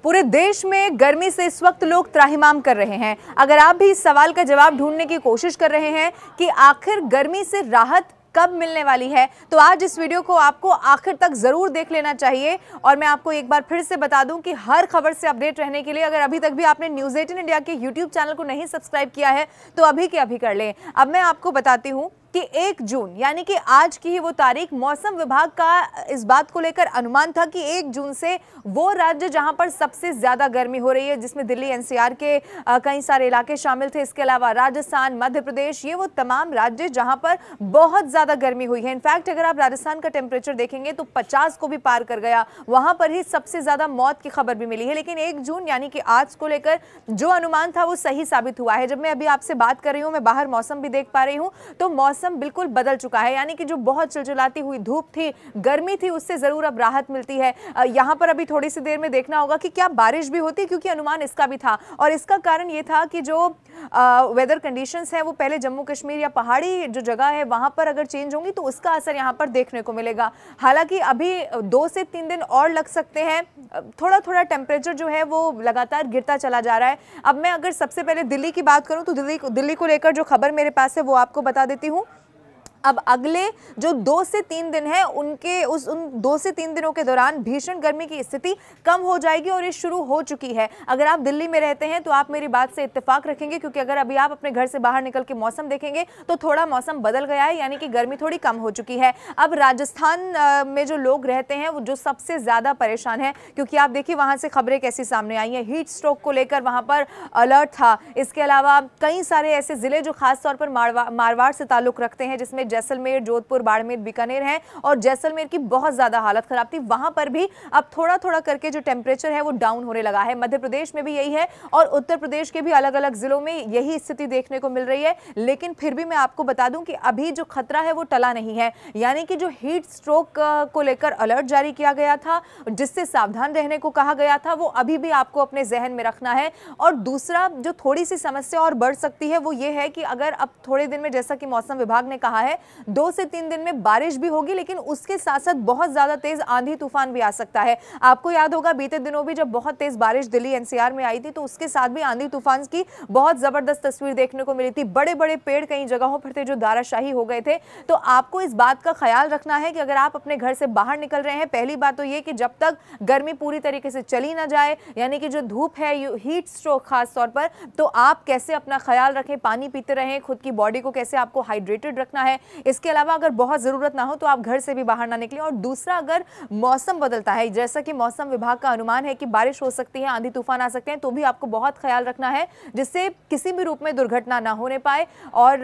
पूरे देश में गर्मी से इस वक्त लोग त्राहिमाम कर रहे हैं। अगर आप भी इस सवाल का जवाब ढूंढने की कोशिश कर रहे हैं कि आखिर गर्मी से राहत कब मिलने वाली है, तो आज इस वीडियो को आपको आखिर तक जरूर देख लेना चाहिए। और मैं आपको एक बार फिर से बता दूं कि हर खबर से अपडेट रहने के लिए अगर अभी तक भी आपने न्यूज़ 18 इंडिया के YouTube चैनल को नहीं सब्सक्राइब किया है तो अभी के अभी कर लें। अब मैं आपको बताती हूं कि 1 जून यानी कि आज की ही वो तारीख, मौसम विभाग का इस बात को लेकर अनुमान था कि 1 जून से वो राज्य जहां पर सबसे ज्यादा गर्मी हो रही है, जिसमें दिल्ली एनसीआर के कई सारे इलाके शामिल थे, इसके अलावा राजस्थान, मध्य प्रदेश, ये वो तमाम राज्य जहां पर बहुत ज्यादा गर्मी हुई है। इनफैक्ट अगर आप राजस्थान का टेम्परेचर देखेंगे तो 50 को भी पार कर गया, वहां पर ही सबसे ज्यादा मौत की खबर भी मिली है। लेकिन 1 जून यानी कि आज को लेकर जो अनुमान था वो सही साबित हुआ है। जब मैं अभी आपसे बात कर रही हूँ, मैं बाहर मौसम भी देख पा रही हूँ, तो मौसम बिल्कुल बदल चुका है। यानी कि जो बहुत चिलचिलाती हुई धूप थी, गर्मी थी, उससे जरूर अब राहत मिलती है। यहां पर अभी थोड़ी सी देर में देखना होगा कि क्या बारिश भी होती है, क्योंकि अनुमान इसका भी था। और इसका कारण ये था कि जो वेदर कंडीशंस हैं वो पहले जम्मू कश्मीर या पहाड़ी जो जगह है वहां पर अगर चेंज होंगी तो उसका असर यहां पर देखने को मिलेगा। हालांकि अभी 2 से 3 दिन और लग सकते हैं। थोड़ा थोड़ा टेम्परेचर जो है वो लगातार गिरता चला जा रहा है। अब मैं अगर सबसे पहले दिल्ली की बात करूं तो दिल्ली को लेकर जो खबर मेरे पास है वो आपको बता देती हूं। अब अगले जो 2 से 3 दिन है उन 2 से 3 दिनों के दौरान भीषण गर्मी की स्थिति कम हो जाएगी और ये शुरू हो चुकी है। अगर आप दिल्ली में रहते हैं तो आप मेरी बात से इत्तेफाक रखेंगे, क्योंकि अगर अभी आप अपने घर से बाहर निकल के मौसम देखेंगे तो थोड़ा मौसम बदल गया है, यानी कि गर्मी थोड़ी कम हो चुकी है। अब राजस्थान में जो लोग रहते हैं वो जो सबसे ज्यादा परेशान है, क्योंकि आप देखिए वहां से खबरें कैसी सामने आई हैं। हीट स्ट्रोक को लेकर वहां पर अलर्ट था। इसके अलावा कई सारे ऐसे जिले जो खासतौर पर मारवाड़ से ताल्लुक रखते हैं, जिसमें जैसलमेर, जोधपुर, बाड़मेर, बीकानेर है, और जैसलमेर की बहुत ज्यादा हालत खराब थी। वहां पर भी अब थोड़ा थोड़ा करके जो टेम्परेचर है वो डाउन होने लगा है। मध्य प्रदेश में भी यही है और उत्तर प्रदेश के भी अलग अलग जिलों में यही स्थिति देखने को मिल रही है। लेकिन फिर भी मैं आपको बता दूं कि अभी जो खतरा है वो टला नहीं है। यानी कि जो हीट स्ट्रोक को लेकर अलर्ट जारी किया गया था, जिससे सावधान रहने को कहा गया था, वो अभी भी आपको अपने जहन में रखना है। और दूसरा जो थोड़ी सी समस्या और बढ़ सकती है वो ये है कि अगर अब थोड़े दिन में, जैसा कि मौसम विभाग ने कहा है, 2 से 3 दिन में बारिश भी होगी, लेकिन उसके साथ साथ बहुत ज्यादा तेज आंधी तूफान भी आ सकता है। आपको याद होगा बीते दिनों भी जब बहुत तेज बारिश दिल्ली एनसीआर में आई थी तो उसके साथ भी आंधी तूफान की बहुत जबरदस्त तस्वीर देखने को मिली थी। बड़े बड़े पेड़ कई जगहों पर थे जो दाराशाही हो गए थे। तो आपको इस बात का ख्याल रखना है कि अगर आप अपने घर से बाहर निकल रहे हैं, पहली बात तो ये कि जब तक गर्मी पूरी तरीके से चली ना जाए, यानी कि जो धूप है, हीट स्ट्रोक खास तौर पर, तो आप कैसे अपना ख्याल रखें, पानी पीते रहें, खुद की बॉडी को कैसे आपको हाइड्रेटेड रखना है। इसके अलावा अगर बहुत जरूरत ना हो तो आप घर से भी बाहर ना निकलें। और दूसरा, अगर मौसम बदलता है, जैसा कि मौसम विभाग का अनुमान है कि बारिश हो सकती है, आंधी तूफान आ सकते हैं, तो भी आपको बहुत ख्याल रखना है, जिससे किसी भी रूप में दुर्घटना ना होने पाए। और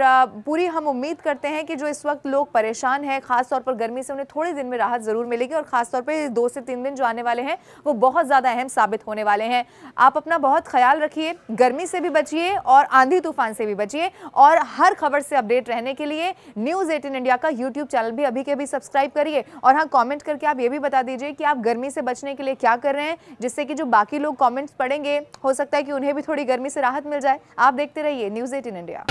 पूरी हम उम्मीद करते हैं कि जो इस वक्त लोग परेशान हैं खासतौर पर गर्मी से, उन्हें थोड़े दिन में राहत जरूर मिलेगी। और खासतौर पर 2 से 3 दिन जो आने वाले हैं वो बहुत ज्यादा अहम साबित होने वाले हैं। आप अपना बहुत ख्याल रखिए, गर्मी से भी बचिए और आंधी तूफान से भी बचिए। और हर खबर से अपडेट रहने के लिए न्यूज़ 18 इंडिया का YouTube चैनल भी अभी के अभी सब्सक्राइब करिए। और हाँ, कमेंट करके आप ये भी बता दीजिए कि आप गर्मी से बचने के लिए क्या कर रहे हैं, जिससे कि जो बाकी लोग कमेंट्स पढ़ेंगे हो सकता है कि उन्हें भी थोड़ी गर्मी से राहत मिल जाए। आप देखते रहिए न्यूज़ 18 इंडिया।